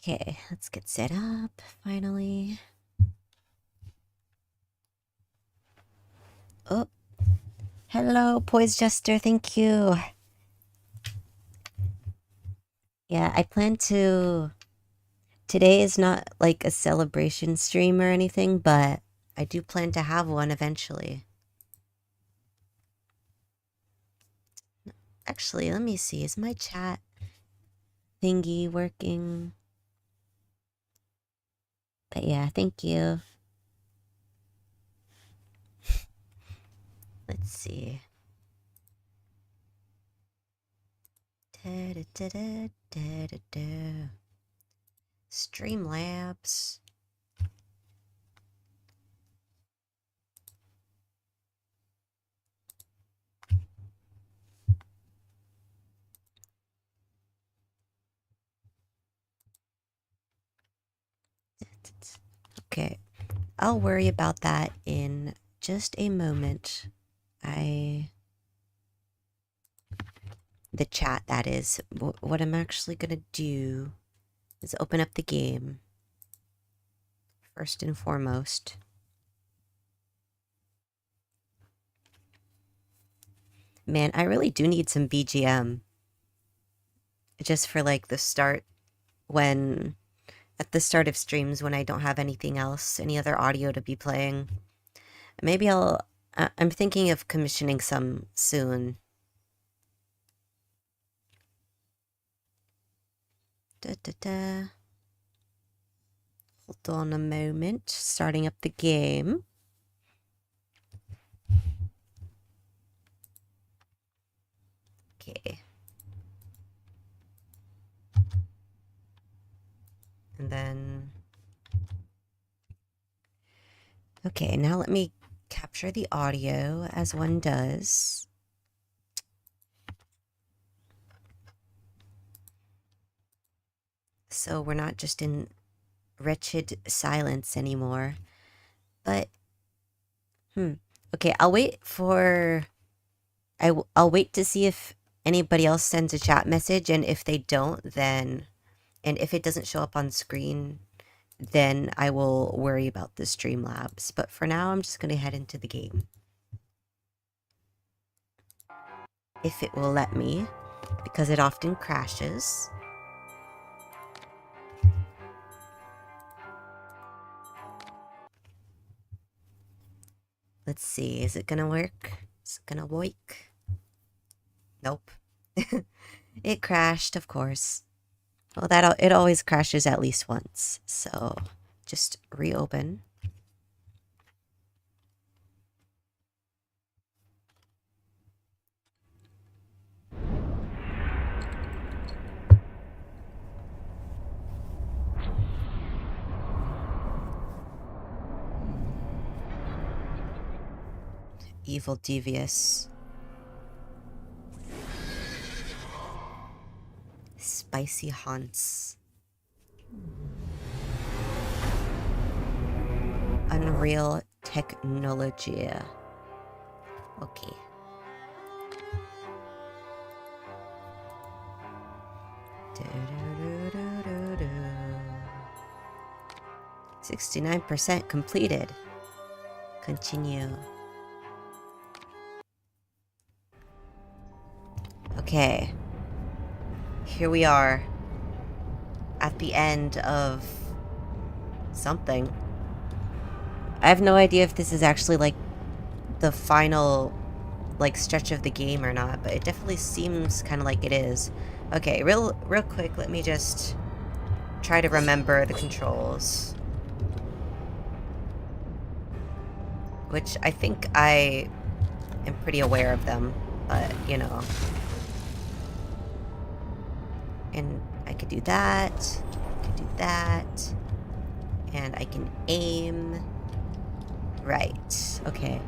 Okay, let's get set up finally. Oh, hello, Poise Jester. Thank you. Yeah, I plan to. Today is not like a celebration stream or anything, but I do plan to have one eventually. Actually, let me see. Is my chat thingy working? But yeah, thank you. Let's see. Da, da, da, da, da, da, da. Streamlabs. Okay, I'll worry about that in just a moment. The chat, that is. What I'm actually gonna do is open up the game first and foremost. Man, I really do need some BGM. Just for like the start, at the start of streams when I don't have anything else, any other audio to be playing. Maybe I'm thinking of commissioning some soon. Da, da, da. Hold on a moment, starting up the game. Okay. And then... Okay, now let me capture the audio as one does. So we're not just in wretched silence anymore. But, okay, I'll wait for... I'll wait to see if anybody else sends a chat message, and if they don't, then... And if it doesn't show up on screen, then I will worry about the Streamlabs. But for now, I'm just going to head into the game. If it will let me, because it often crashes. Let's see, is it gonna work? Is it gonna work? Nope. It crashed, of course. Well, it always crashes at least once. So, just reopen. Evil Devious. Spicy Haunts. Unreal Technology. Okay. Do, do, do, do, do. 69% completed. Continue. Okay. Here we are. At the end of something. I have no idea if this is actually like the final like stretch of the game or not, but it definitely seems kind of like it is. Okay, real quick, let me just try to remember the controls. Which I think I am pretty aware of them, but you know. And I could do that, I could do that, and I can aim. Right, okay.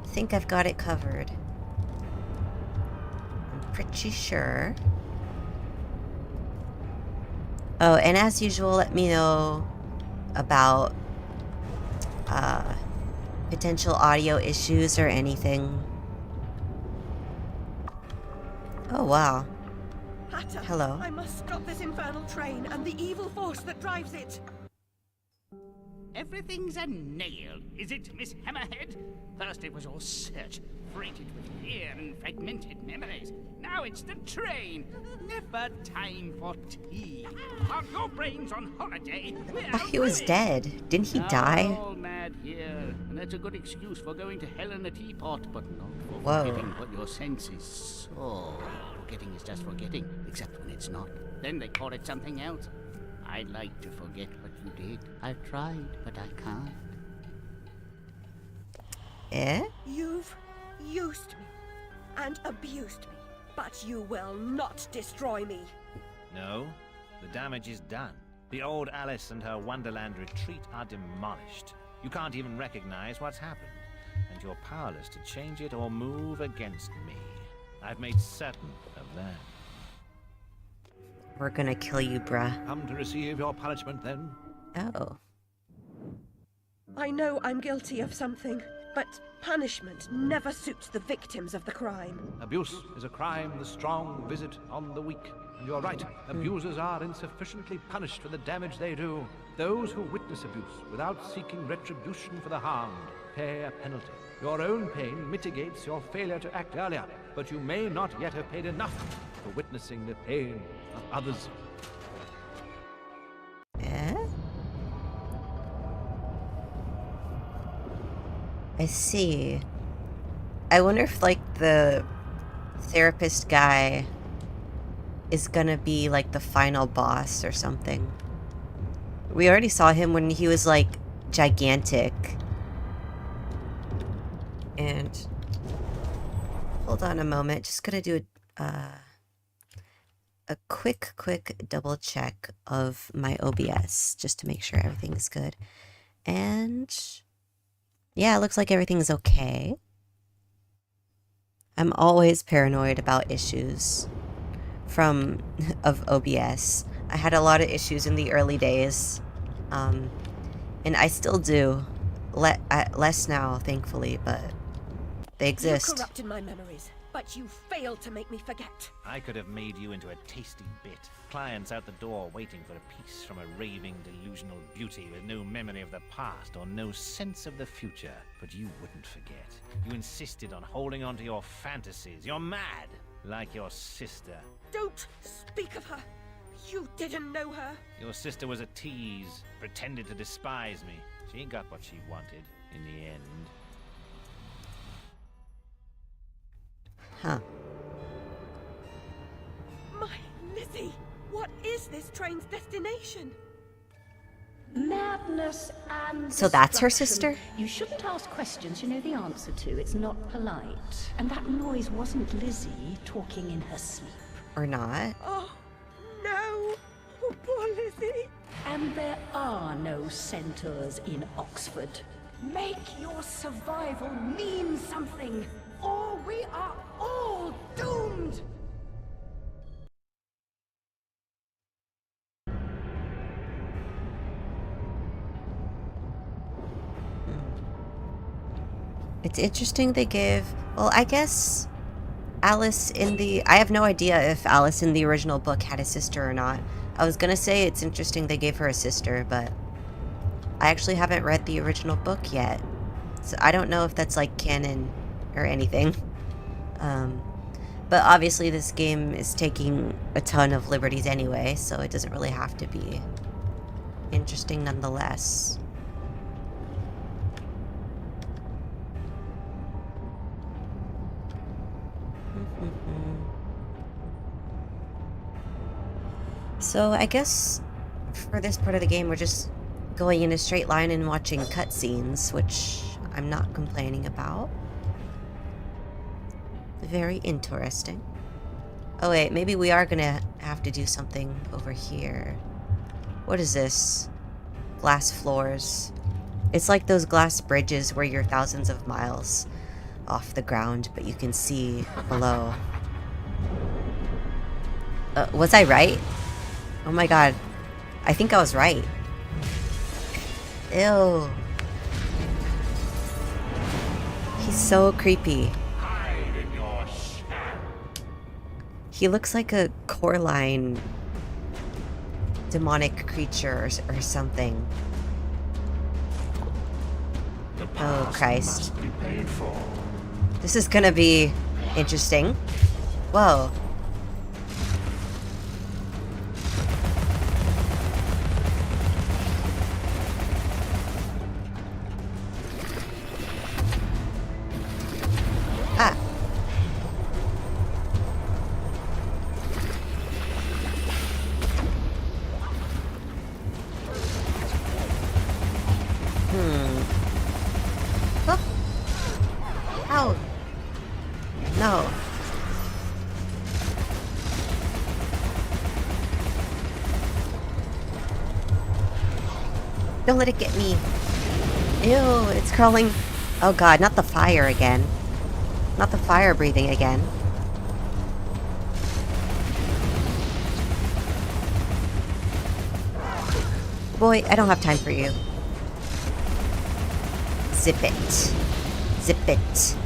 I think I've got it covered. I'm pretty sure. Oh, and as usual, let me know about potential audio issues or anything. Oh, wow. I matter? Hello. I must stop this infernal train and the evil force that drives it. Everything's a nail, is it, Miss Hammerhead? First it was your search, freighted with fear and fragmented memories. Now it's the train. Never time for tea. Are your brains on holiday? He was dead. Didn't he die? We're all mad here, and that's a good excuse for going to hell in a teapot, but not for Whoa. forgetting what your senses saw. Forgetting is just forgetting, except when it's not. Then they call it something else. I'd like to forget what you did. I've tried, but I can't. Eh? You've used me and abused me, but you will not destroy me. No, the damage is done. The old Alice and her Wonderland retreat are demolished. You can't even recognize what's happened, and you're powerless to change it or move against me. I've made certain of that. We're gonna kill you, bruh. Come to receive your punishment, then? Oh. I know I'm guilty of something, but punishment never suits the victims of the crime. Abuse is a crime the strong visit on the weak. And you're right, abusers are insufficiently punished for the damage they do. Those who witness abuse without seeking retribution for the harmed pay a penalty. Your own pain mitigates your failure to act earlier, but you may not yet have paid enough for witnessing the pain of others. Eh? I see. I wonder if, like, the therapist guy is gonna be, like, the final boss or something. We already saw him when he was, like, gigantic. And... hold on a moment. Just gonna do a quick double check of my OBS just to make sure everything's good. And... yeah, it looks like everything's okay. I'm always paranoid about issues of OBS. I had a lot of issues in the early days. And I still do. Less now, thankfully, but they exist. You corrupted my memories, but you failed to make me forget. I could have made you into a tasty bit. Clients out the door waiting for a piece from a raving, delusional beauty with no memory of the past or no sense of the future. But you wouldn't forget. You insisted on holding on to your fantasies. You're mad, like your sister. Don't speak of her. You didn't know her. Your sister was a tease, pretended to despise me. She got what she wanted in the end. Huh. My Lizzie, what is this train's destination? Madness and So that's her destruction. sister? You shouldn't ask questions you know the answer to. It's not polite. And that noise wasn't Lizzie talking in her sleep. Or not. Oh, no. Oh, poor Lizzie. And there are no centaurs in Oxford. Make your survival mean something, or we are all doomed! It's interesting they give... well, I guess Alice in the... I have no idea if Alice in the original book had a sister or not. I was gonna say it's interesting they gave her a sister, but I actually haven't read the original book yet. So I don't know if that's, like, canon or anything. But obviously this game is taking a ton of liberties anyway, so it doesn't really have to be interesting nonetheless. So I guess for this part of the game we're just going in a straight line and watching cutscenes, which I'm not complaining about. Very interesting. Oh wait, maybe we are gonna have to do something over here. What is this? Glass floors. It's like those glass bridges where you're thousands of miles off the ground, but you can see below. Was I right? Oh my god. I think I was right. Ew. He's so creepy. He looks like a Coraline demonic creature or something. Oh, Christ. Must be paid for. This is gonna be interesting. Whoa. Ah. Oh. Ow. No. Don't let it get me. Ew, it's crawling. Oh god, not the fire again. Not the fire breathing again. Boy, I don't have time for you. Zip it. Zip it.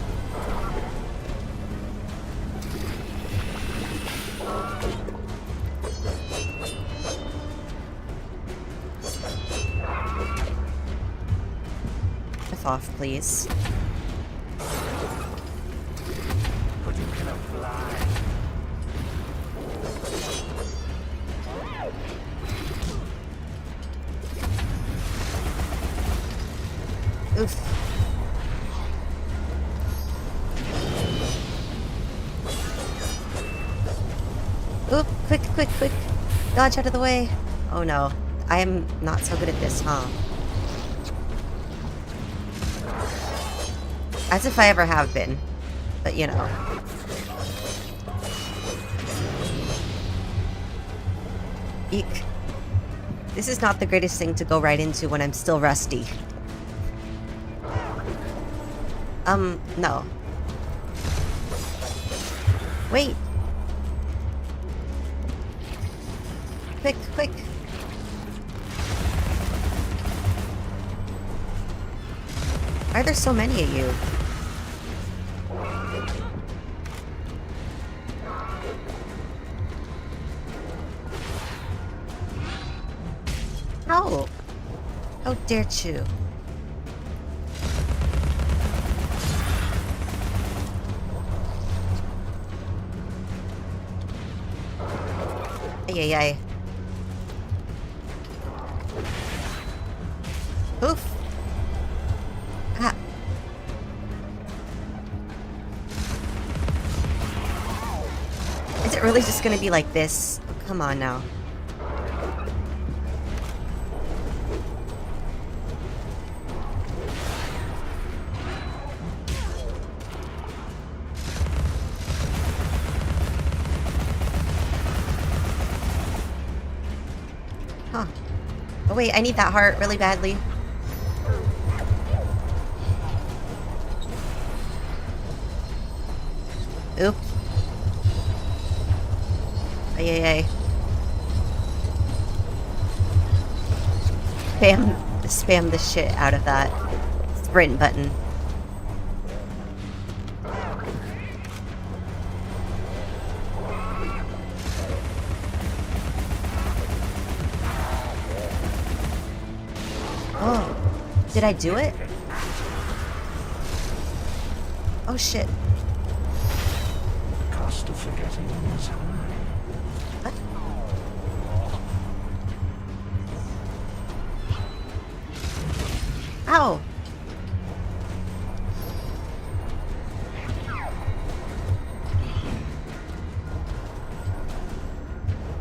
F off, please. But you cannot fly. Oof. Oop, quick, quick, quick. Dodge out of the way. Oh no. I am not so good at this, huh? As if I ever have been. But you know. Eek. This is not the greatest thing to go right into when I'm still rusty. No. Wait. Quick, quick. Why are there so many of you? How? How dare you? Ay, ay, ay. Oof. Ah. Is it really just gonna be like this? Oh, come on now. Huh. Oh wait, I need that heart really badly. Oop. Ay, ay, ay. Spam the shit out of that sprint button. Oh, did I do it? Oh shit. Cost of forgetting is high. What? Ow!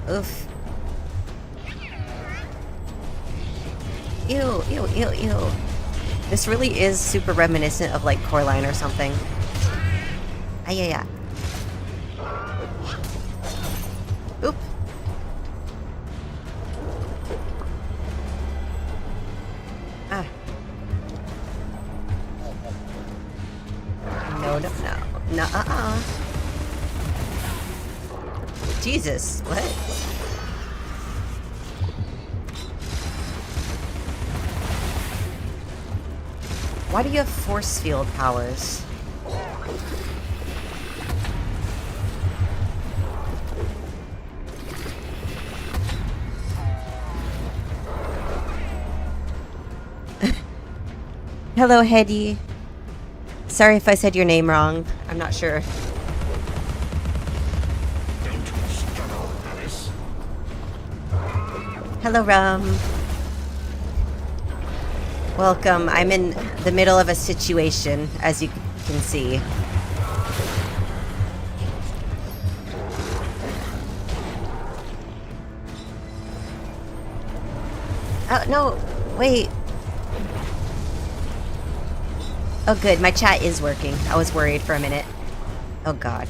Oof. Ew, ew, ew, ew. This really is super reminiscent of like Coraline or something. Ay, ay, ay. Oop. Ah. No, no, no. Nuh-uh. Jesus, what? Why do you have force field powers? Hello, Hedy. Sorry if I said your name wrong. I'm not sure. Don't struggle, Alice. Hello, Rum. Welcome. I'm in the middle of a situation, as you can see. Oh, no. Wait. Oh, good. My chat is working. I was worried for a minute. Oh, God.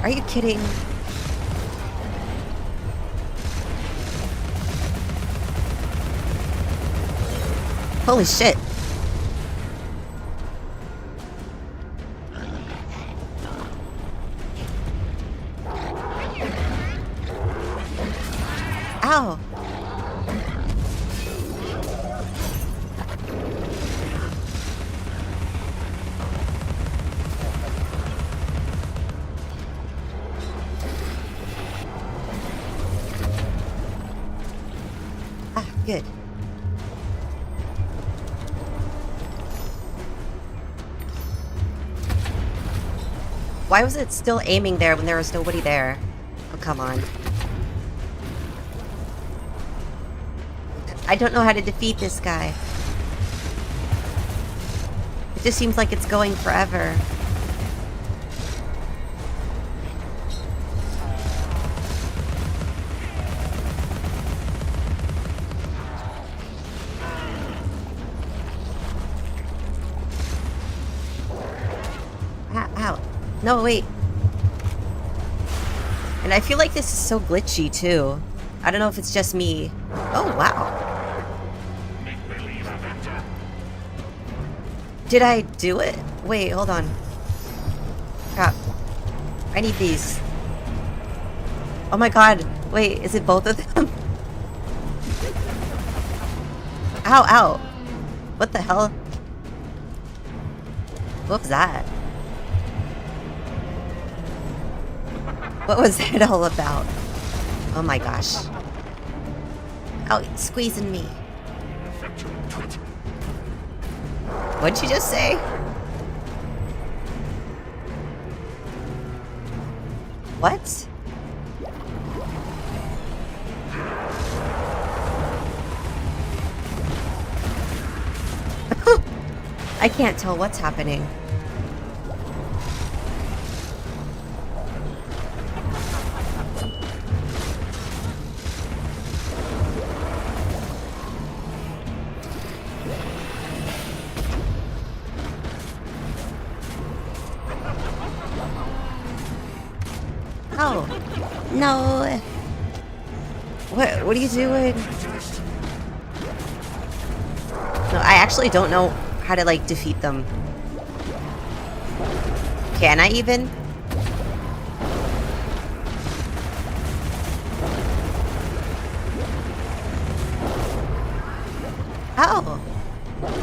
Are you kidding? Holy shit. Ow. Ah, good. Why was it still aiming there when there was nobody there? Oh, come on. I don't know how to defeat this guy. It just seems like it's going forever. Ow. No, wait. And I feel like this is so glitchy, too. I don't know if it's just me. Oh, wow. Did I do it? Wait, hold on. Crap. I need these. Oh my god. Wait, is it both of them? Ow, ow. What the hell? What was that? What was that all about? Oh my gosh. Oh, it's squeezing me. What'd you just say? What? I can't tell what's happening. Oh, no. What are you doing? No, I actually don't know how to, like, defeat them. Can I even? Oh.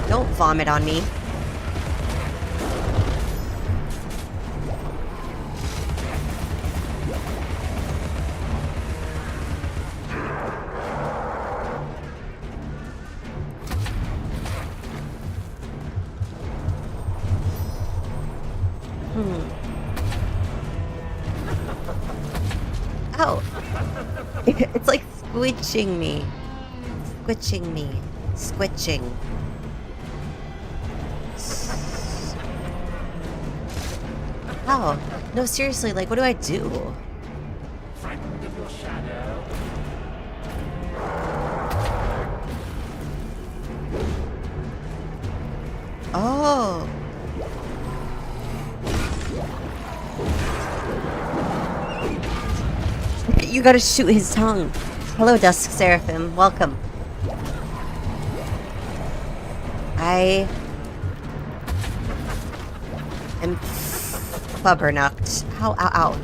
Don't vomit on me. Ow. It's like squitching me. Squitching me. Squitching. Ow. No, seriously, like, what do I do? Frightened of your shadow? Oh. You gotta shoot his tongue. Hello, Dusk Seraphim. Welcome. I am flubbernucked. Ow, ow, ow.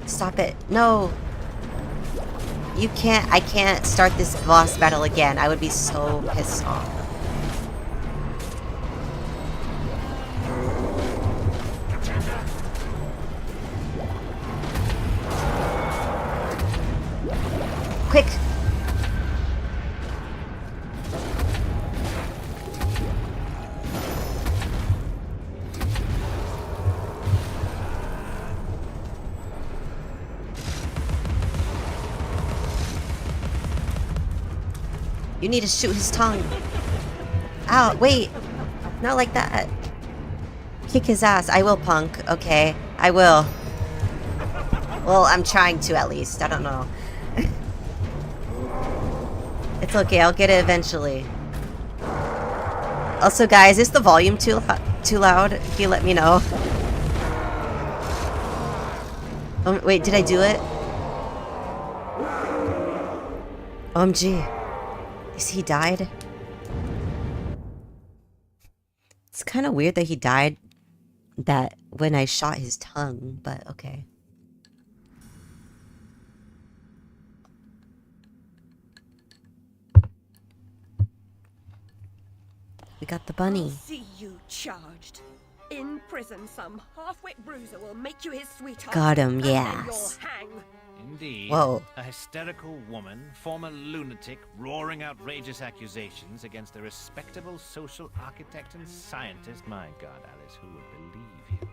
Stop it. No. You can't. I can't start this boss battle again. I would be so pissed off. Quick. You need to shoot his tongue. Ow, wait. Not like that. Kick his ass. I will, punk. Okay, I will. Well, I'm trying to at least. I don't know. It's okay, I'll get it eventually. Also, guys, is the volume too loud? Can you let me know? Oh, wait, did I do it? OMG. Is he died? It's kind of weird that he died when I shot his tongue, but okay. We got the bunny. I'll see you charged. In prison, some half-wit bruiser will make you his sweetheart. Got him, and then yes. you'll hang. Indeed. Whoa. A hysterical woman, former lunatic, roaring outrageous accusations against a respectable social architect and scientist. My God, Alice, who would believe you?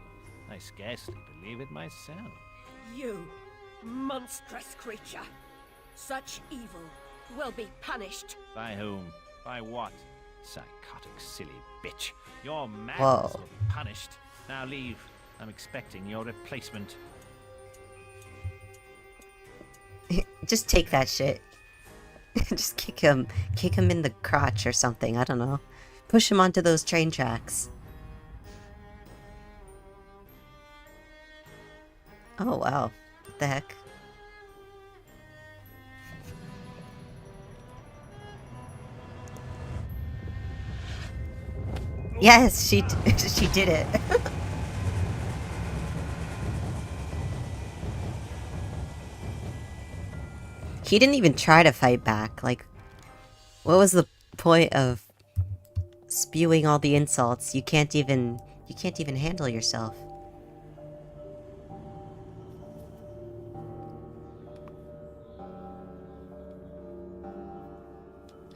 I scarcely believe it myself. You, monstrous creature. Such evil will be punished. By whom? By what? Psychotic, silly bitch. Your madness Whoa. will be punished. Now leave. I'm expecting your replacement. Just take that shit. Just kick him in the crotch or something. I don't know. Push him onto those train tracks. Oh wow, what the heck? Yes, she did it. He didn't even try to fight back. Like, what was the point of spewing all the insults? You can't even handle yourself.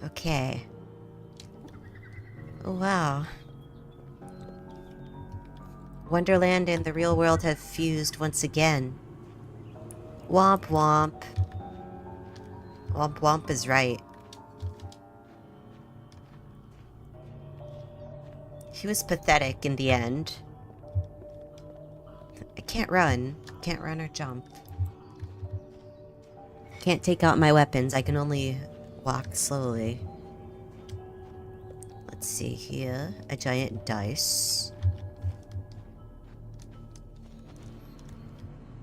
Okay. Oh, wow. Wonderland and the real world have fused once again. Womp womp. Womp womp is right. He was pathetic in the end. I can't run. Can't run or jump. Can't take out my weapons. I can only walk slowly. Let's see here. A giant dice.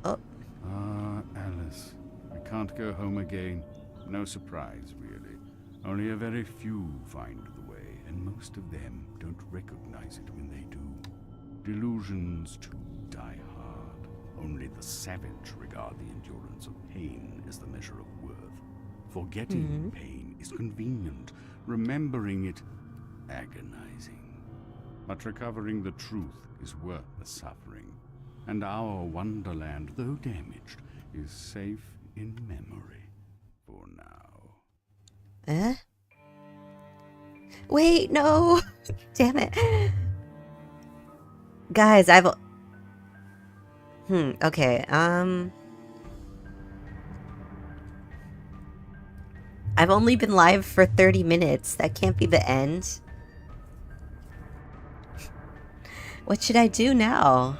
Oh. Ah, Alice. We can't go home again. No surprise, really. Only a very few find the way, and most of them don't recognize it when they do. Delusions, too, die hard. Only the savage regard the endurance of pain as the measure of worth. Forgetting pain is convenient. Remembering it, agonizing. But recovering the truth is worth the suffering. And our wonderland, though damaged, is safe in memory. For now. Eh? Wait, no! Damn it. Guys, okay, I've only been live for 30 minutes. That can't be the end. What should I do now?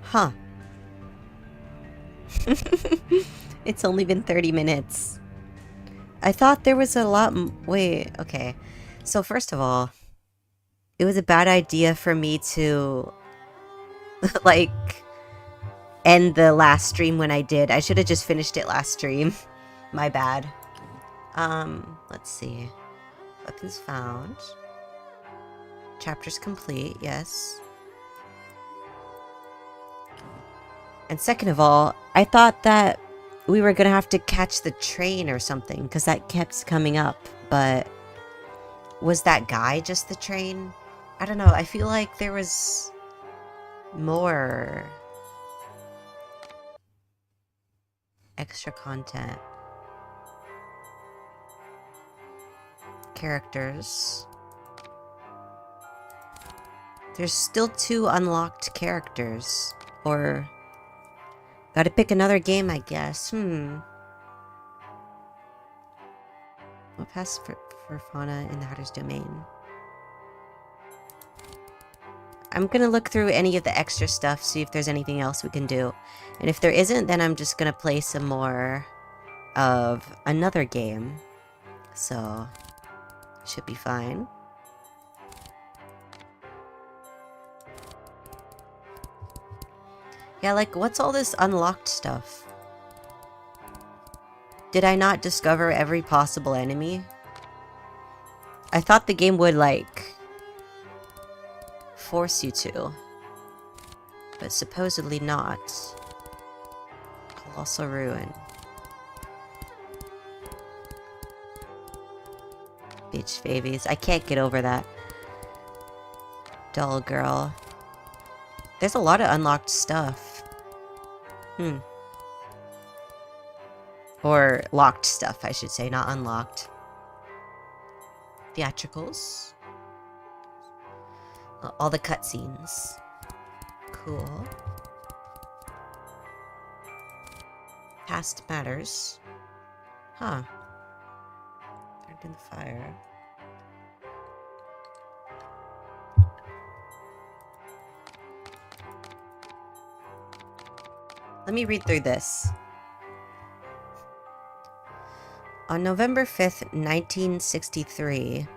Huh. It's only been 30 minutes. I thought there was a lot wait, okay. So first of all, it was a bad idea for me to like end the last stream when I did. I should have just finished it last stream. My bad. Let's see. Weapons found. Chapters complete, yes. And second of all, I thought that we were gonna have to catch the train or something, because that kept coming up, but was that guy just the train? I don't know, I feel like there was more extra content. Characters. There's still 2 unlocked characters, or Gotta pick another game, I guess. We'll pass for fauna in the Hatter's domain. I'm gonna look through any of the extra stuff, see if there's anything else we can do. And if there isn't, then I'm just gonna play some more of another game. So, should be fine. Yeah, like, what's all this unlocked stuff? Did I not discover every possible enemy? I thought the game would, like, force you to. But supposedly not. Colossal Ruin. Bitch babies. I can't get over that. Dull girl. There's a lot of unlocked stuff. Or locked stuff, I should say, not unlocked. Theatricals. All the cutscenes. Cool. Past matters. Huh. Turned in the fire. Let me read through this. On November 5th, 1963,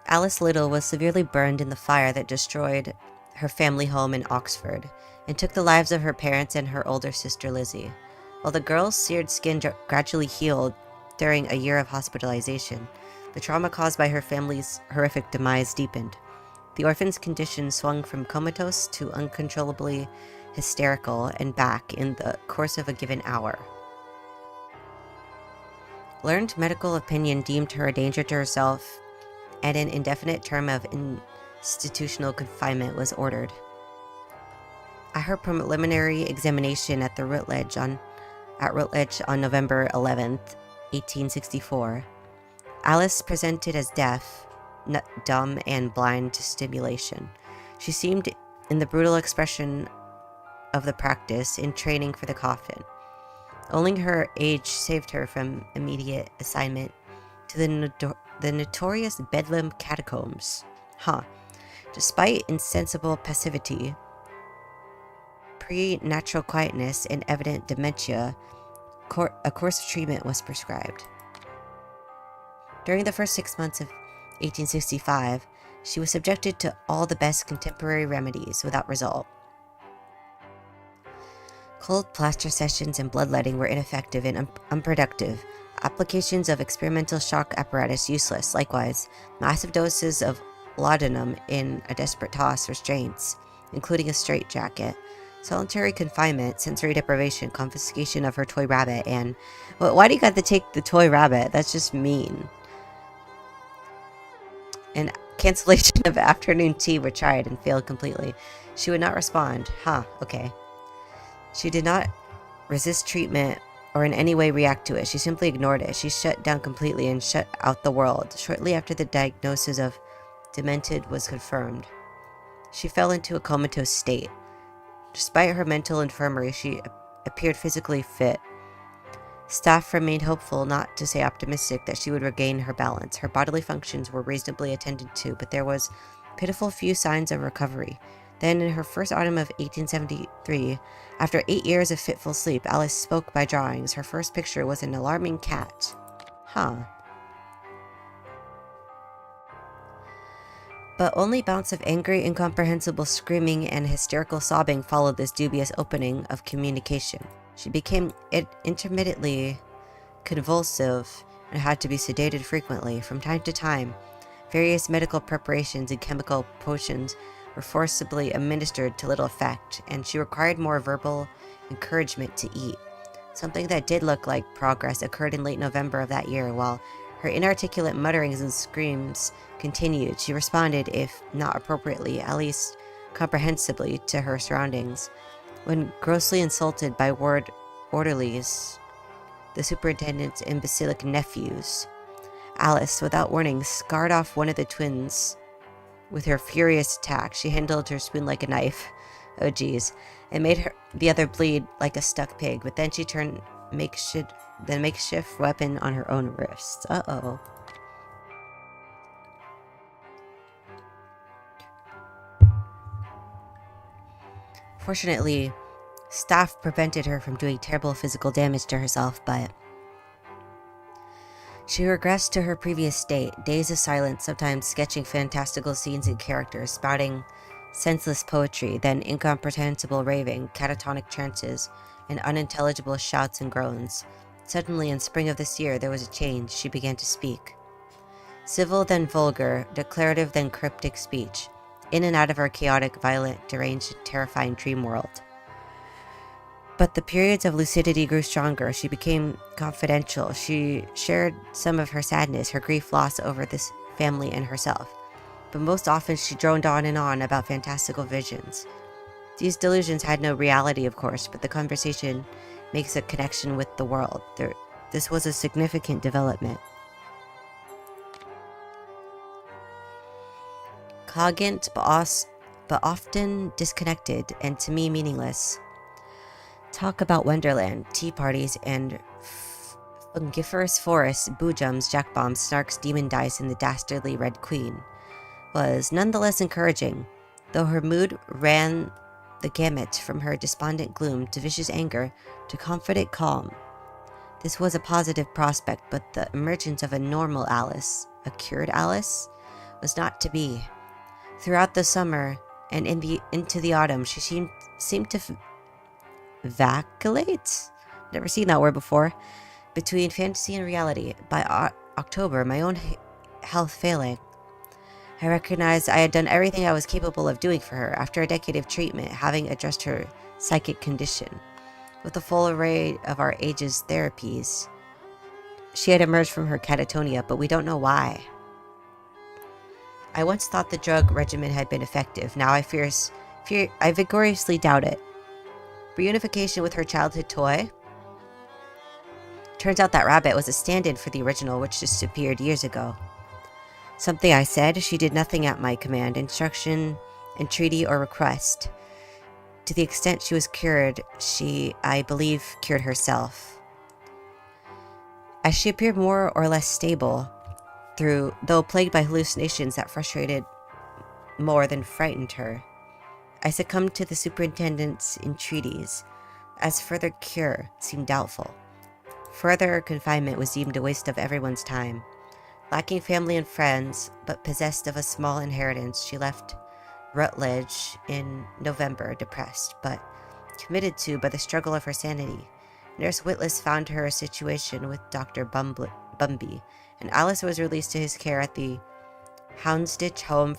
Alice Little was severely burned in the fire that destroyed her family home in Oxford and took the lives of her parents and her older sister Lizzie. While the girl's seared skin gradually healed during a year of hospitalization, the trauma caused by her family's horrific demise deepened. The orphan's condition swung from comatose to uncontrollably hysterical and back in the course of a given hour. Learned medical opinion deemed her a danger to herself, and an indefinite term of institutional confinement was ordered. At her preliminary examination at Routledge on November 11th, 1864, Alice presented as deaf, dumb, and blind to stimulation. She seemed, in the brutal expression of the practice, in training for the coffin. Only her age saved her from immediate assignment to the notorious Bedlam catacombs. Despite insensible passivity, preternatural quietness, and evident dementia, a course of treatment was prescribed. During the first 6 months of 1865, she was subjected to all the best contemporary remedies without result. Cold plaster sessions and bloodletting were ineffective and unproductive. Applications of experimental shock apparatus useless. Likewise, massive doses of laudanum in a desperate toss restraints, including a straitjacket, solitary confinement, sensory deprivation, confiscation of her toy rabbit, and... Well, why do you got to take the toy rabbit? That's just mean. And cancellation of afternoon tea were tried and failed completely. She would not respond. Okay. She did not resist treatment or in any way react to it. She simply ignored it. She shut down completely and shut out the world. Shortly after the diagnosis of demented was confirmed, she fell into a comatose state. Despite her mental infirmity, she appeared physically fit. Staff remained hopeful, not to say optimistic, that she would regain her balance. Her bodily functions were reasonably attended to, but there was pitiful few signs of recovery. Then, in her first autumn of 1873, after 8 years of fitful sleep, Alice spoke by drawings. Her first picture was an alarming cat. But only bouts of angry, incomprehensible screaming and hysterical sobbing followed this dubious opening of communication. She became intermittently convulsive and had to be sedated frequently. From time to time, various medical preparations and chemical potions were forcibly administered to little effect, and she required more verbal encouragement to eat. Something that did look like progress occurred in late November of that year. While her inarticulate mutterings and screams continued, she responded, if not appropriately, at least comprehensibly, to her surroundings. When grossly insulted by orderlies, the superintendent's imbecilic nephews, Alice, without warning, scarred off one of the twins with her furious attack. She handled her spoon like a knife, Oh geez. It made the other bleed like a stuck pig, but then she turned the makeshift weapon on her own wrists. Uh-oh. Fortunately, staff prevented her from doing terrible physical damage to herself, but she regressed to her previous state, days of silence, sometimes sketching fantastical scenes and characters, spouting senseless poetry, then incomprehensible raving, catatonic trances, and unintelligible shouts and groans. Suddenly, in spring of this year, there was a change. She began to speak. Civil, then vulgar, declarative, then cryptic speech, in and out of her chaotic, violent, deranged, and terrifying dream world. But the periods of lucidity grew stronger. She became confidential. She shared some of her sadness, her grief, loss over this family and herself. But most often she droned on and on about fantastical visions. These delusions had no reality, of course, but the conversation makes a connection with the world. This was a significant development. Cogent, but often disconnected, and to me meaningless. Talk about Wonderland, tea parties, and fungiferous forests, boojums, jack bombs, snarks, demon dice, and the dastardly Red Queen was nonetheless encouraging, though her mood ran the gamut from her despondent gloom to vicious anger to confident calm. This was a positive prospect, but the emergence of a normal Alice, a cured Alice, was not to be. Throughout the summer and into the autumn, she seemed to vacillate? Never seen that word before. Between fantasy and reality. By October, my own health failing, I recognized I had done everything I was capable of doing for her after a decade of treatment, having addressed her psychic condition. With a full array of our age's therapies, she had emerged from her catatonia, but we don't know why. I once thought the drug regimen had been effective. Now I vigorously doubt it. Reunification with her childhood toy? Turns out that rabbit was a stand-in for the original, which disappeared years ago. Something I said, she did nothing at my command, instruction, entreaty, or request. To the extent she was cured, she, I believe, cured herself. As she appeared more or less stable, though plagued by hallucinations that frustrated more than frightened her, I succumbed to the superintendent's entreaties, as further cure seemed doubtful. Further confinement was deemed a waste of everyone's time. Lacking family and friends, but possessed of a small inheritance, she left Rutledge in November, depressed, but committed to by the struggle of her sanity. Nurse Witless found her a situation with Dr. Bumby, and Alice was released to his care at the Houndsditch Home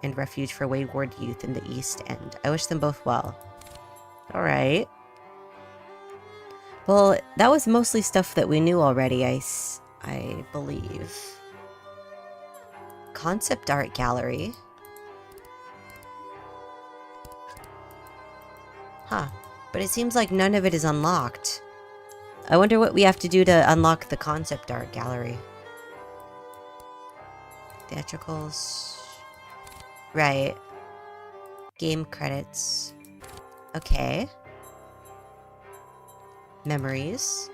and Refuge for Wayward Youth in the East End. I wish them both well. Alright. Well, that was mostly stuff that we knew already, I believe. Concept art gallery. Huh. But it seems like none of it is unlocked. I wonder what we have to do to unlock the concept art gallery. Theatricals. Right. Game credits. Okay. Memories.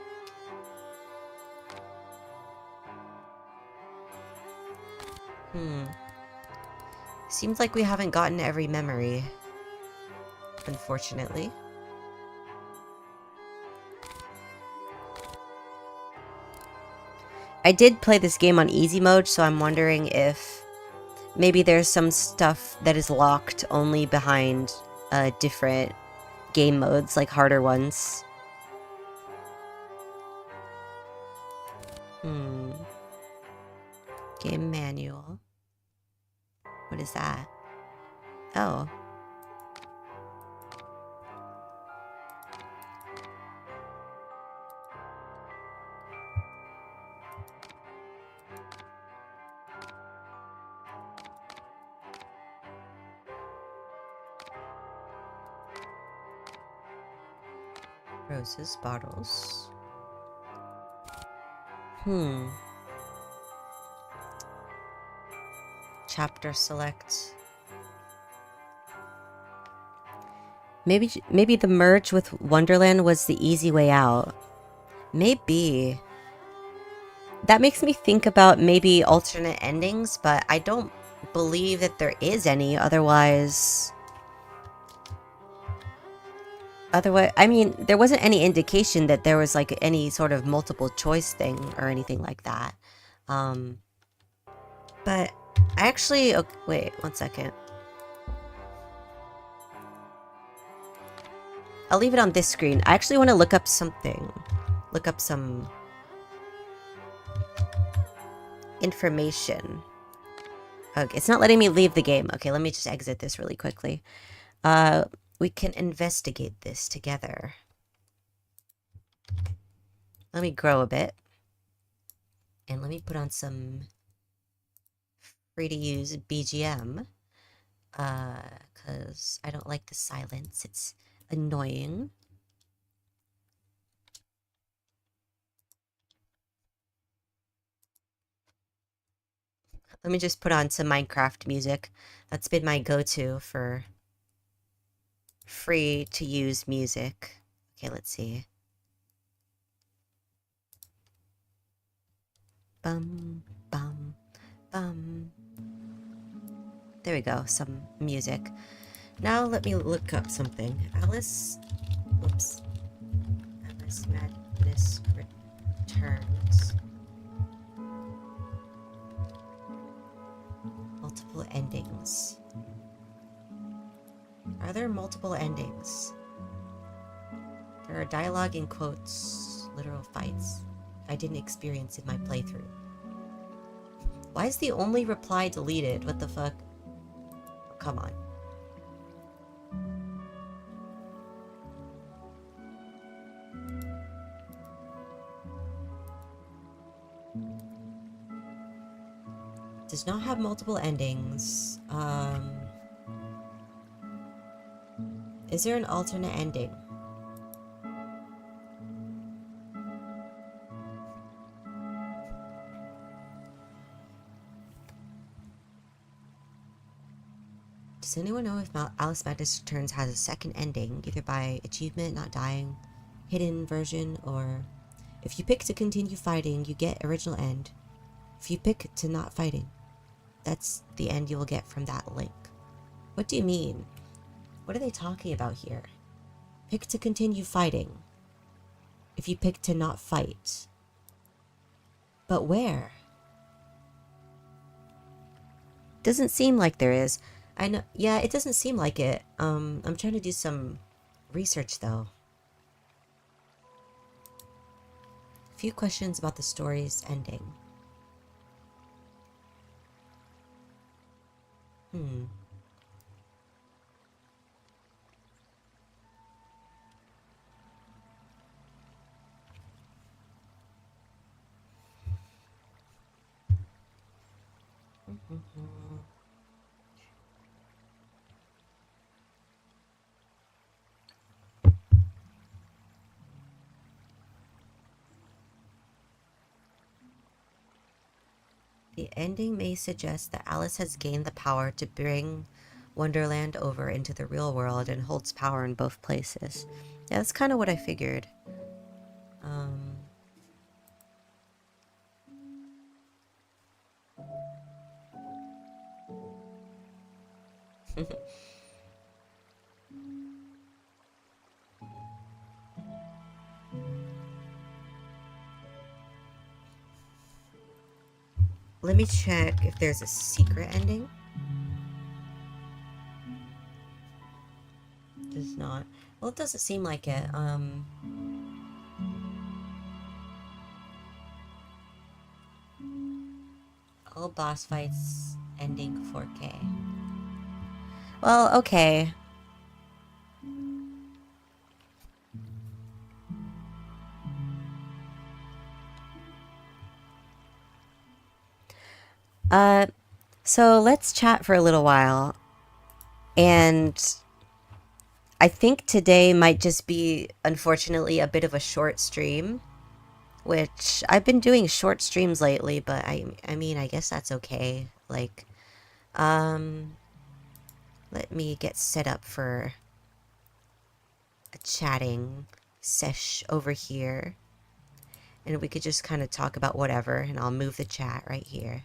Seems like we haven't gotten every memory. Unfortunately. I did play this game on easy mode, so I'm wondering if maybe there's some stuff that is locked only behind different game modes, like harder ones. Game manual. What is that? Oh. Roses, bottles. Chapter select. Maybe the merge with Wonderland was the easy way out. Maybe. That makes me think about maybe alternate endings, but I don't believe that there is any. Otherwise, I mean, there wasn't any indication that there was like any sort of multiple choice thing or anything like that. But I actually, okay, wait, 1 second. I'll leave it on this screen. I actually want to look up something. Look up some information. Okay, it's not letting me leave the game. Okay, let me just exit this really quickly. We can investigate this together. Let me grow a bit. And let me put on some free-to-use BGM. Because I don't like the silence. It's annoying. Let me just put on some Minecraft music. That's been my go-to for free-to-use music. Okay, let's see. Bum, bum, bum. There we go, some music. Now let me look up something. Alice Madness returns. Multiple endings. Are there multiple endings? There are dialogue in quotes, literal fights I didn't experience in my playthrough. Why is the only reply deleted? What the fuck? Oh, come on. Does not have multiple endings. Is there an alternate ending? Does anyone know if Alice Madness Returns has a second ending, either by achievement, not dying, hidden version, or if you pick to continue fighting, you get original end. If you pick to not fighting, that's the end you will get from that link. What do you mean? What are they talking about here? Pick to continue fighting. If you pick to not fight. But where? Doesn't seem like there is. I know, yeah, it doesn't seem like it. I'm trying to do some research though. A few questions about the story's ending. The ending may suggest that Alice has gained the power to bring Wonderland over into the real world and holds power in both places. Yeah, that's kind of what I figured. Let me check if there's a secret ending. Does not. Well, it doesn't seem like it. All boss fights ending 4K. Well, okay. So let's chat for a little while. And I think today might just be, unfortunately, a bit of a short stream. Which, I've been doing short streams lately, but I mean, I guess that's okay. Like, let me get set up for a chatting sesh over here. And we could just kind of talk about whatever, and I'll move the chat right here.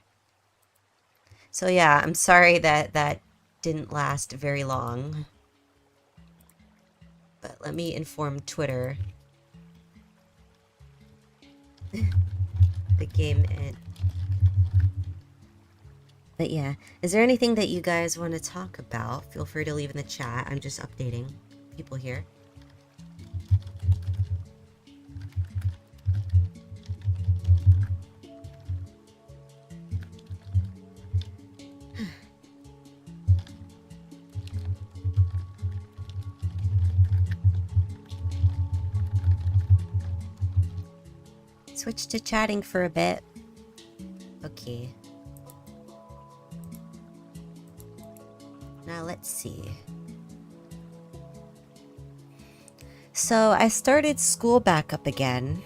So yeah, I'm sorry that that didn't last very long. But let me inform Twitter. The game and but yeah, is there anything that you guys want to talk about? Feel free to leave in the chat. I'm just updating people here. Switch to chatting for a bit. Okay. Now let's see. So I started school back up again.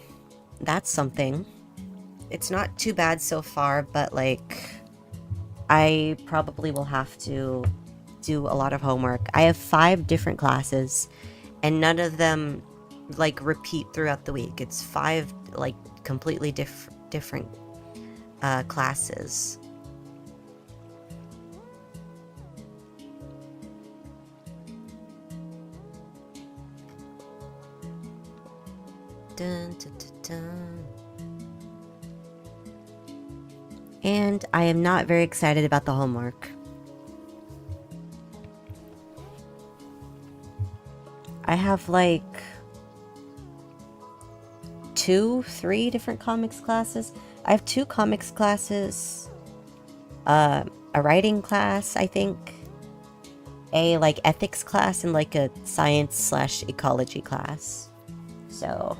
That's something. It's not too bad so far, but like I probably will have to do a lot of homework. I have 5 different classes and none of them like repeat throughout the week. It's 5 like completely different classes. Dun, dun, dun, dun. And I am not very excited about the homework. I have like 2, 3 different comics classes. I have 2 comics classes, a writing class, I think, a like ethics class, and like a science/ecology class. So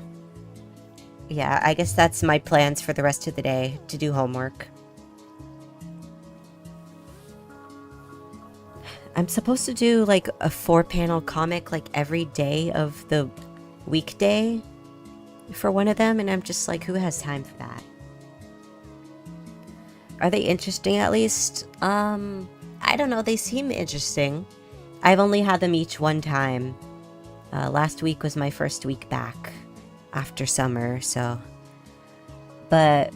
yeah, I guess that's my plans for the rest of the day, to do homework. I'm supposed to do like a 4-panel comic like every day of the weekday for one of them, and I'm just like, who has time for that? Are they interesting at least? I don't know, they seem interesting. I've only had them each one time. Last week was my first week back after summer, so. But,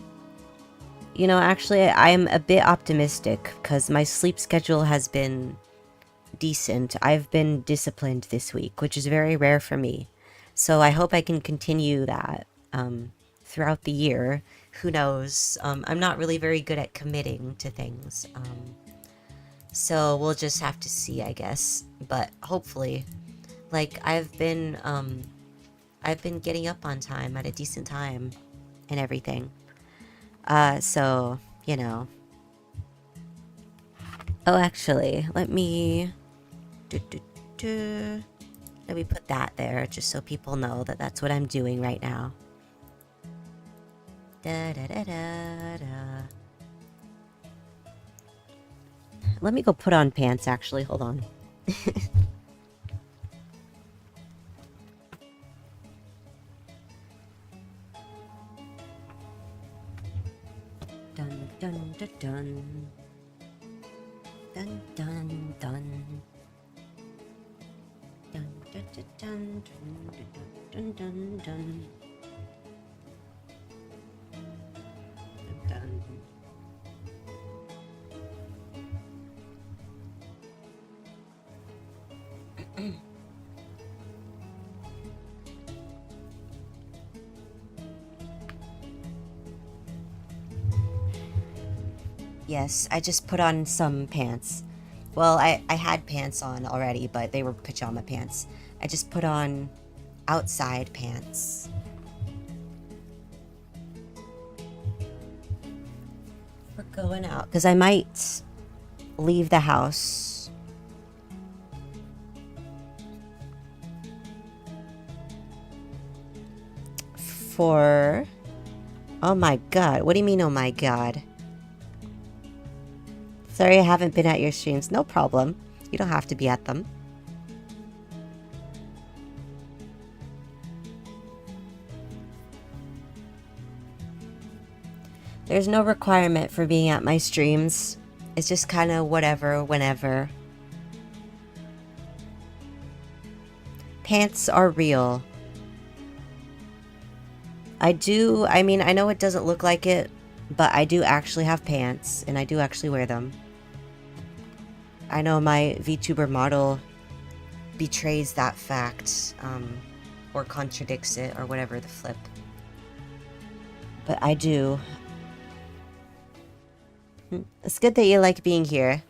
you know, actually I'm a bit optimistic because my sleep schedule has been decent. I've been disciplined this week, which is very rare for me. So I hope I can continue that throughout the year. Who knows? I'm not really very good at committing to things. So we'll just have to see, I guess. But hopefully, like I've been getting up on time at a decent time and everything. So, you know. Oh, actually, let me put that there just so people know that that's what I'm doing right now. Da, da, da, da, da. Let me go put on pants, actually. Hold on. Dun, dun, dun, dun. Dun, dun, dun. Dun, dun, dun, dun, dun, dun, dun, dun. Dun, dun. Yes, I just put on some pants. Well, I had pants on already, but they were pajama pants. I just put on outside pants. We're going out, because I might leave the house. For... Oh my god, what do you mean, oh my god? Sorry I haven't been at your streams. No problem. You don't have to be at them. There's no requirement for being at my streams. It's just kind of whatever, whenever. pants are real. I mean, I know it doesn't look like it, but I do actually have pants, and I do actually wear them. I know my VTuber model betrays that fact, or contradicts it, or whatever the flip. But I do. It's good that you like being here.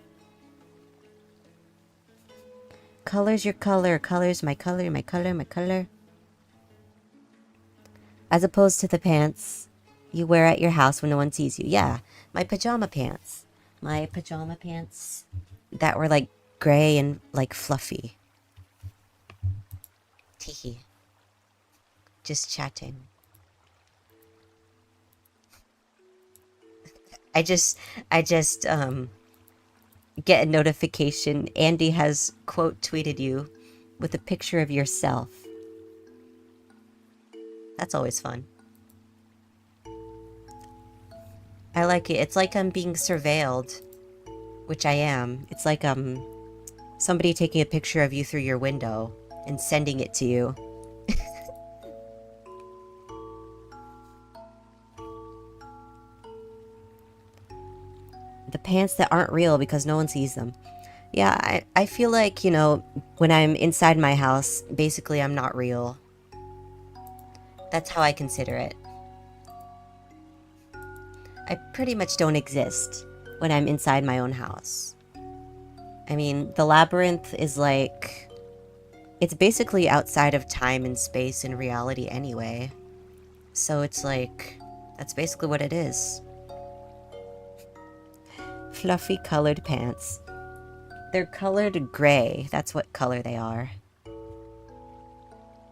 Color's your color, color's my color, my color, my color. As opposed to the pants you wear at your house when no one sees you. Yeah, my pajama pants. My pajama pants that were like gray and like fluffy. Teehee. Just chatting. I just get a notification. Andy has quote tweeted you with a picture of yourself. That's always fun. I like it. It's like I'm being surveilled, which I am. It's like somebody taking a picture of you through your window and sending it to you. The pants that aren't real because no one sees them. Yeah, I feel like, you know, when I'm inside my house, basically I'm not real. That's how I consider it. I pretty much don't exist when I'm inside my own house. I mean, the labyrinth is like... It's basically outside of time and space and reality anyway. So it's like... That's basically what it is. Fluffy colored pants. They're colored gray. That's what color they are.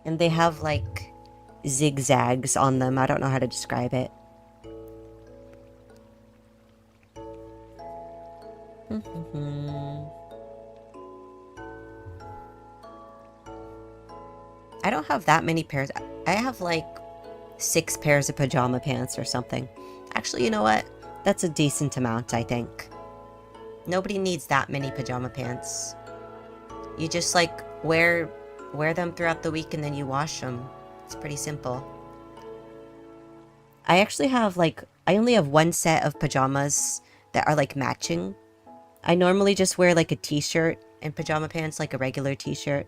And they have like zigzags on them. I don't know how to describe it. I don't have that many pairs. I have like 6 pairs of pajama pants or something. Actually, you know what? That's a decent amount, I think. Nobody needs that many pajama pants. You just like wear them throughout the week and then you wash them. It's pretty simple. I actually have like, I only have 1 set of pajamas that are like matching. I normally just wear like a t-shirt and pajama pants, like a regular t-shirt.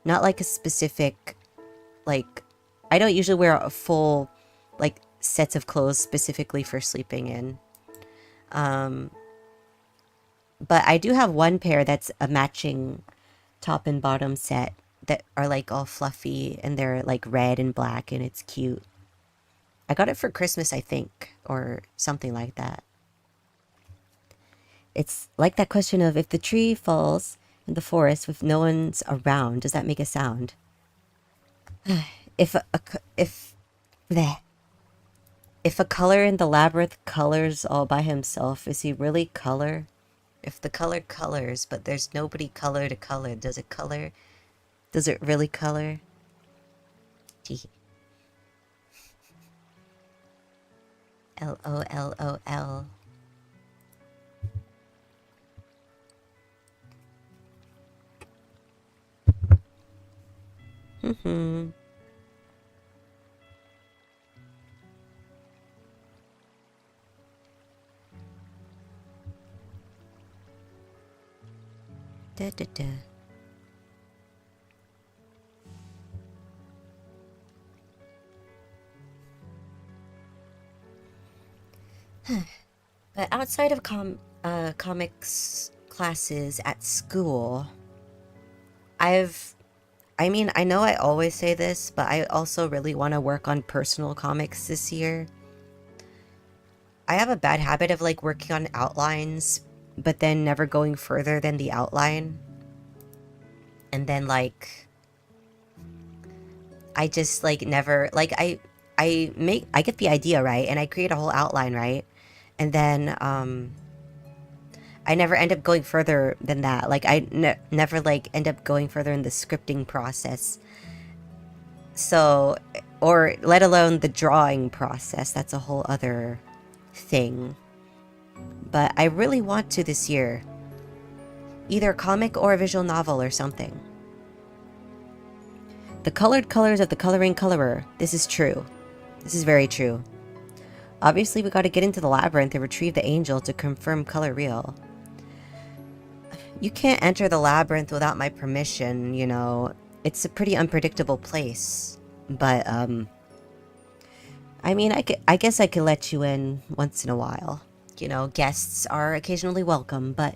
Not like a specific, like, I don't usually wear a full like sets of clothes specifically for sleeping in. But I do have 1 pair that's a matching top and bottom set that are like all fluffy and they're like red and black and it's cute. I got it for Christmas, I think, or something like that. It's like that question of if the tree falls in the forest with no one's around, does that make a sound? If a color in the labyrinth colors all by himself, is he really color? If the color colors, but there's nobody color to color, does it color? Does it really color? Tee. LOLOL. Da, da, da. But outside of comics classes at school, I mean, I know I always say this, but I also really want to work on personal comics this year. I have a bad habit of like working on outlines, but then never going further than the outline. And then like, I just like never, like I get the idea, right? And I create a whole outline, right? And then, I never end up going further than that. Like, I never, like, end up going further in the scripting process. So, or let alone the drawing process. That's a whole other thing. But I really want to this year. Either a comic or a visual novel or something. The colored colors of the coloring colorer. This is true. This is very true. Obviously, we got to get into the labyrinth and retrieve the angel to confirm color real. You can't enter the labyrinth without my permission, you know. It's a pretty unpredictable place. But, I mean, I guess I could let you in once in a while. You know, guests are occasionally welcome, but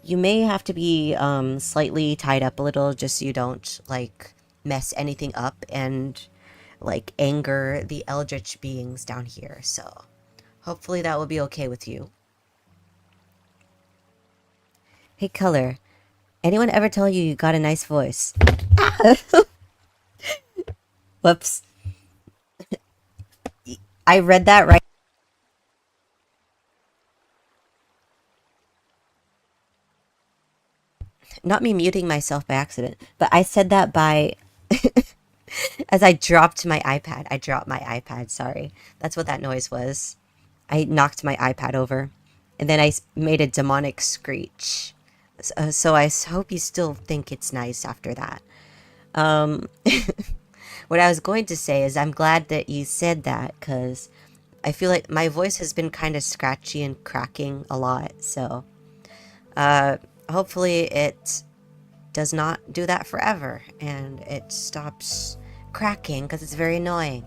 you may have to be, slightly tied up a little just so you don't, like, mess anything up and, like, anger the eldritch beings down here. So, hopefully that will be okay with you. Hey, Color. Anyone ever tell you you got a nice voice? Whoops. I read that right. Not me muting myself by accident, but I said that by... as I dropped my iPad. I dropped my iPad, sorry. That's what that noise was. I knocked my iPad over. And then I made a demonic screech. So I hope you still think it's nice after that. What I was going to say is I'm glad that you said that, because I feel like my voice has been kind of scratchy and cracking a lot. So hopefully it does not do that forever and it stops cracking, because it's very annoying.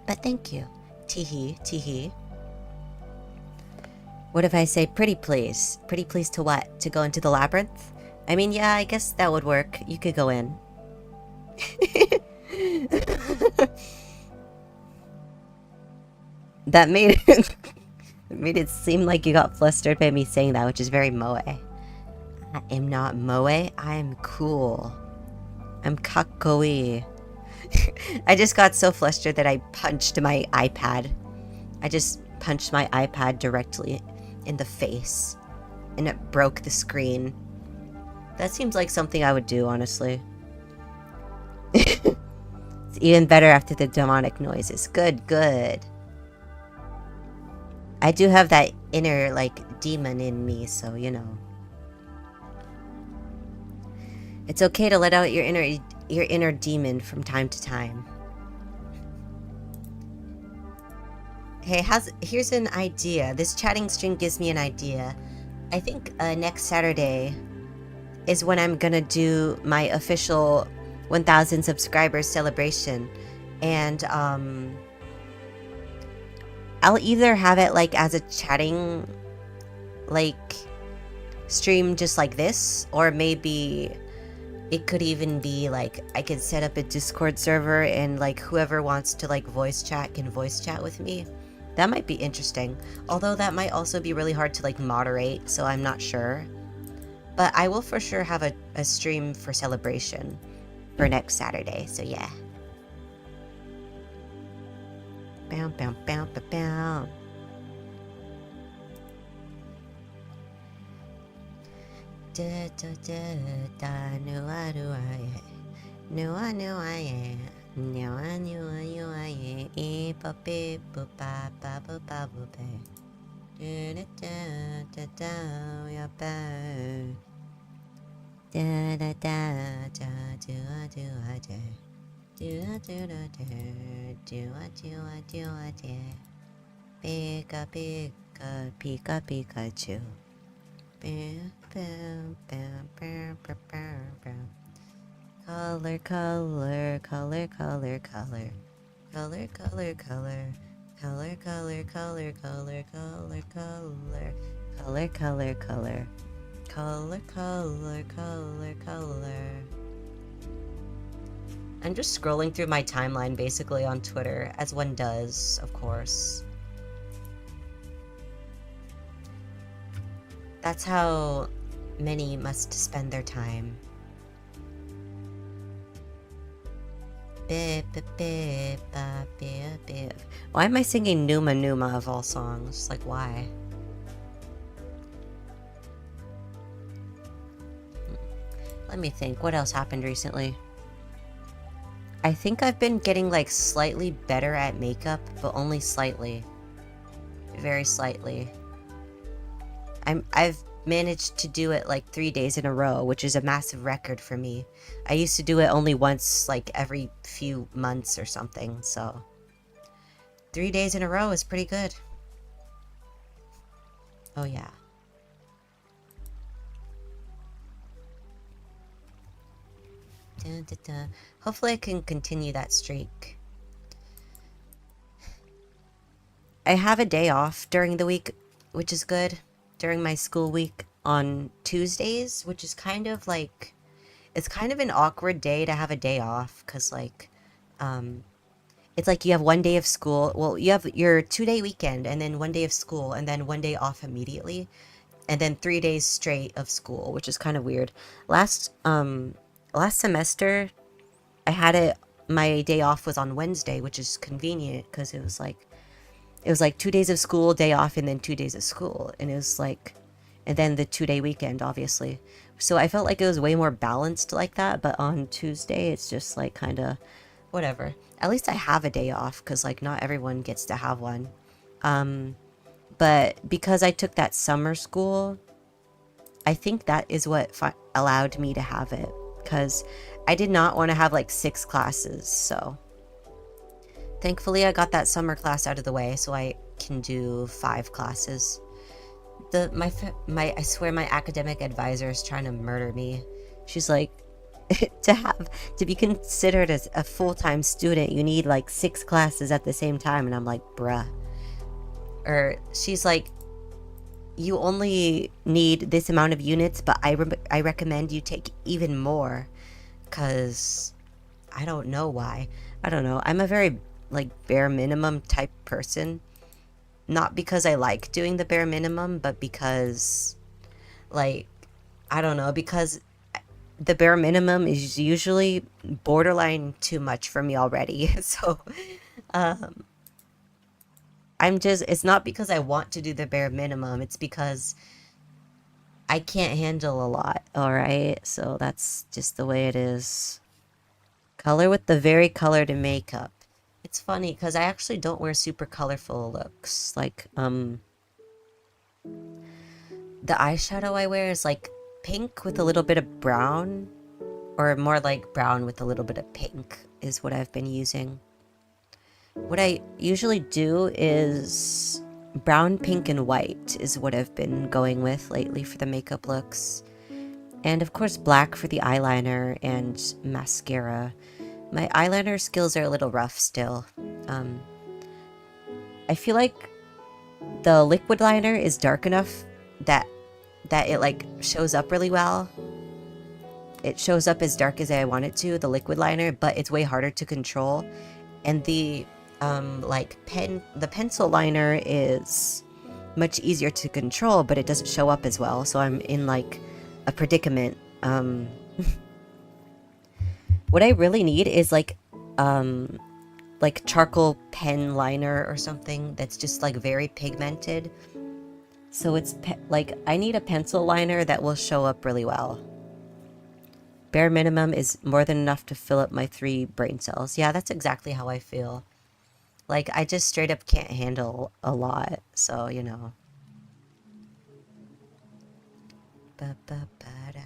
But thank you. Teehee, teehee. What if I say pretty please? Pretty please to what? To go into the labyrinth? I mean, yeah, I guess that would work. You could go in. That made it, made it seem like you got flustered by me saying that, which is very moe. I am not moe. I am cool. I'm kakoi. I just got so flustered that I punched my iPad. I just punched my iPad directly in the face, and it broke the screen. That seems like something I would do, honestly. It's even better after the demonic noises. Good, good. I do have that inner, like, demon in me, so, you know. It's okay to let out your inner demon from time to time. Hey, here's an idea. This chatting string gives me an idea. I think next Saturday is when I'm gonna do my official 1,000 subscribers celebration. And I'll either have it like as a chatting like stream just like this, or maybe it could even be like I could set up a Discord server and like whoever wants to like voice chat can voice chat with me. That might be interesting. Although that might also be really hard to like moderate, so I'm not sure. But I will for sure have a stream for celebration for next Saturday, so yeah. Bow, bow, bow, bow, bow. Da da da da, no I do I, no I know I am. No, I knew I e pa pe pa pa pa pa pa pa da da da da ya ba da da da da do I do I do do I do I do I do I do I do Pika pika pika Pikachu. Bam bam bam bam bam bam. Color, color, color, color, color. Color, color, color. Color, color, color, color, color, color. Color, color, color. Color, color, color, color. I'm just scrolling through my timeline basically on Twitter, as one does, of course. That's how many must spend their time. Why am I singing Numa Numa of all songs? Like, why? Let me think. What else happened recently? I think I've been getting, like, slightly better at makeup, but only slightly. Very slightly. I've managed to do it like 3 days in a row, which is a massive record for me. I used to do it only once, like every few months or something, so 3 days in a row is pretty good. Oh yeah. Dun, dun, dun. Hopefully I can continue that streak. I have a day off during the week, which is good. During my school week on Tuesdays, which is kind of like, it's kind of an awkward day to have a day off, because like, it's like you have 1 day of school. Well, you have your 2-day weekend, and then 1 day of school, and then 1 day off immediately, and then 3 days straight of school, which is kind of weird. Last semester, I had it. My day off was on Wednesday, which is convenient because it was like 2 days of school, day off, and then 2 days of school, and it was like, and then the 2-day weekend, obviously. So I felt like it was way more balanced like that. But on Tuesday, it's just like kind of whatever. At least I have a day off, because like not everyone gets to have one. But because I took that summer school, I think that is what allowed me to have it, because I did not want to have like 6 classes. So thankfully I got that summer class out of the way, so I can do 5 classes. I swear my academic advisor is trying to murder me. She's like, to be considered as a full-time student, you need like 6 classes at the same time, and I'm like, bruh. Or she's like, you only need this amount of units, but I recommend you take even more, because I don't know why. I don't know. I'm a very like bare minimum type person. Not because I like doing the bare minimum, but because like, I don't know, because the bare minimum is usually borderline too much for me already. So it's not because I want to do the bare minimum, it's because I can't handle a lot, alright? So that's just the way it is. Color with the very colored makeup. It's funny, because I actually don't wear super colorful looks. Like, the eyeshadow I wear is like pink with a little bit of brown, or more like brown with a little bit of pink is what I've been using. What I usually do is brown, pink, and white is what I've been going with lately for the makeup looks. And of course black for the eyeliner and mascara. My eyeliner skills are a little rough still. I feel like the liquid liner is dark enough that it like shows up really well. It shows up as dark as I want it to, the liquid liner, but it's way harder to control. And the pencil liner is much easier to control, but it doesn't show up as well. So I'm in like a predicament. What I really need is like charcoal pen liner or something that's just like very pigmented. So it's like I need a pencil liner that will show up really well. Bare minimum is more than enough to fill up my 3 brain cells. Yeah, that's exactly how I feel. Like I just straight up can't handle a lot. So, you know. Ba-ba-ba-da.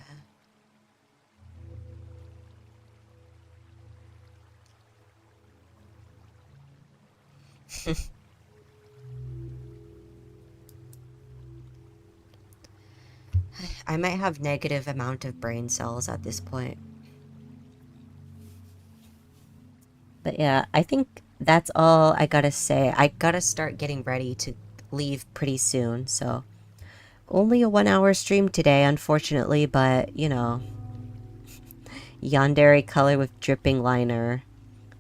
I might have negative amount of brain cells at this point. But yeah, I think that's all I gotta say. I gotta start getting ready to leave pretty soon, so only a 1-hour stream today, unfortunately, but you know. Yandere color with dripping liner.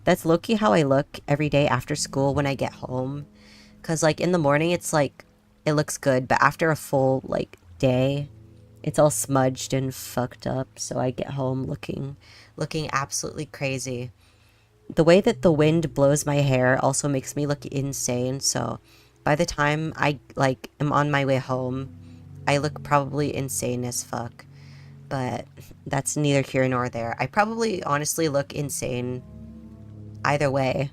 That's low-key how I look every day after school when I get home. Because, like, in the morning, it's, like, it looks good. But after a full, like, day, it's all smudged and fucked up. So I get home looking absolutely crazy. The way that the wind blows my hair also makes me look insane. So by the time I, like, am on my way home, I look probably insane as fuck. But that's neither here nor there. I probably honestly look insane either way.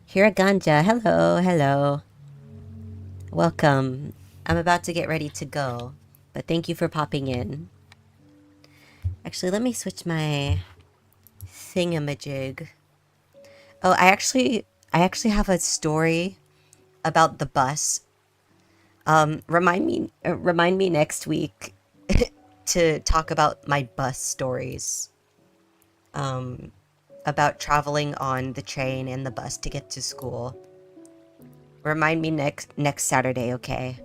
Hiraganja, hello, hello. Welcome. I'm about to get ready to go, but thank you for popping in. Actually, let me switch my thingamajig. Oh, I actually have a story about the bus. Remind me next week to talk about my bus stories. About traveling on the train and the bus to get to school. Remind me next Saturday, okay?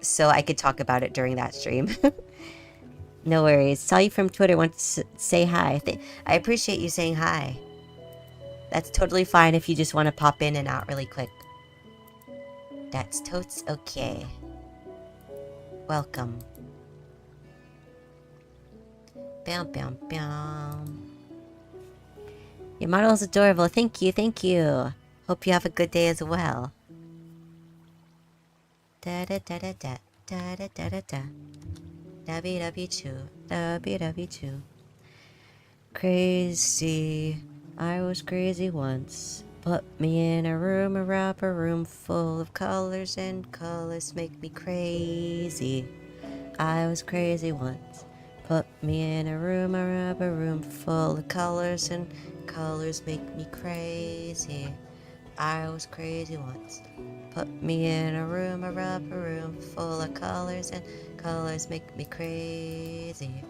So I could talk about it during that stream. No worries. Saw you from Twitter. Want to say hi. I appreciate you saying hi. That's totally fine if you just want to pop in and out really quick. That's totes okay. Welcome. Bam, bam, bam. Your model is adorable. Thank you, thank you. Hope you have a good day as well. Da da da da da da da da da da. W2, W2. Crazy. I was crazy once. Put me in a room, a wrapper room full of colors, and colors make me crazy. I was crazy once. Put me in a room, a wrapper room full of colors, and colors make me crazy. I was crazy once. Put me in a room, a rubber room full of colors, and colors make me crazy.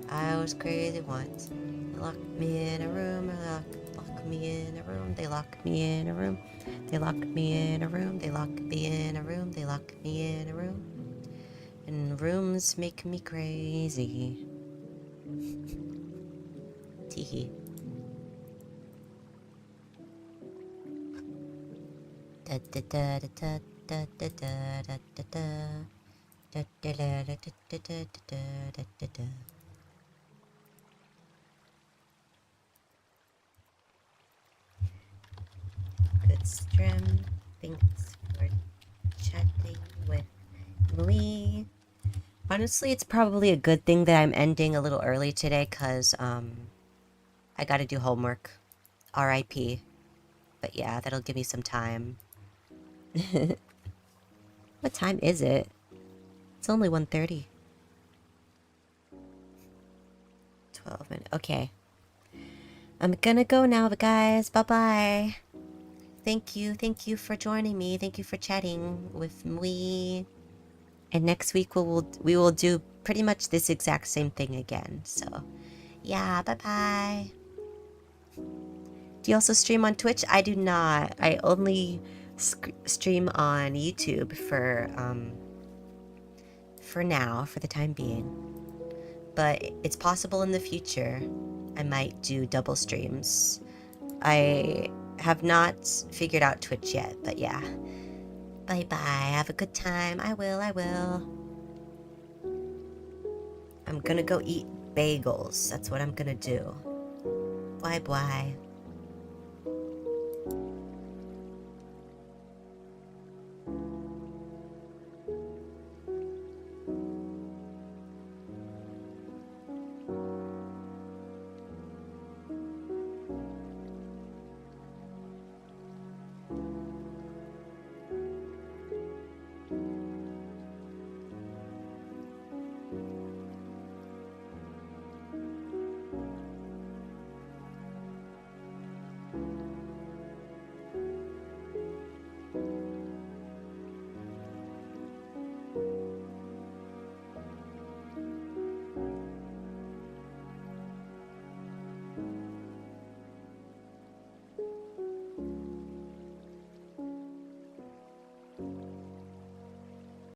I was crazy once. They locked me in a room, lock me in a room, they locked me in a room, they locked me in a room, they locked me in a room, they locked me in a room. And rooms make me crazy. Teehee. Da da da da da da da da da da da da da da da da da da. Good stream. Thanks for chatting with me. Honestly, it's probably a good thing that I'm ending a little early today, cause I gotta do homework. R.I.P. But yeah, that'll give me some time. What time is it? It's only 1:30. 12 minutes. Okay. I'm gonna go now, guys. Bye-bye. Thank you for joining me. Thank you for chatting with me. And next week we will do pretty much this exact same thing again. So, yeah, bye-bye. Do you also stream on Twitch? I do not. I only stream on YouTube for now, for the time being. But it's possible in the future I might do double streams. I have not figured out Twitch yet, but yeah. Bye-bye. Have a good time. I will. I'm gonna go eat bagels. That's what I'm gonna do. Bye-bye.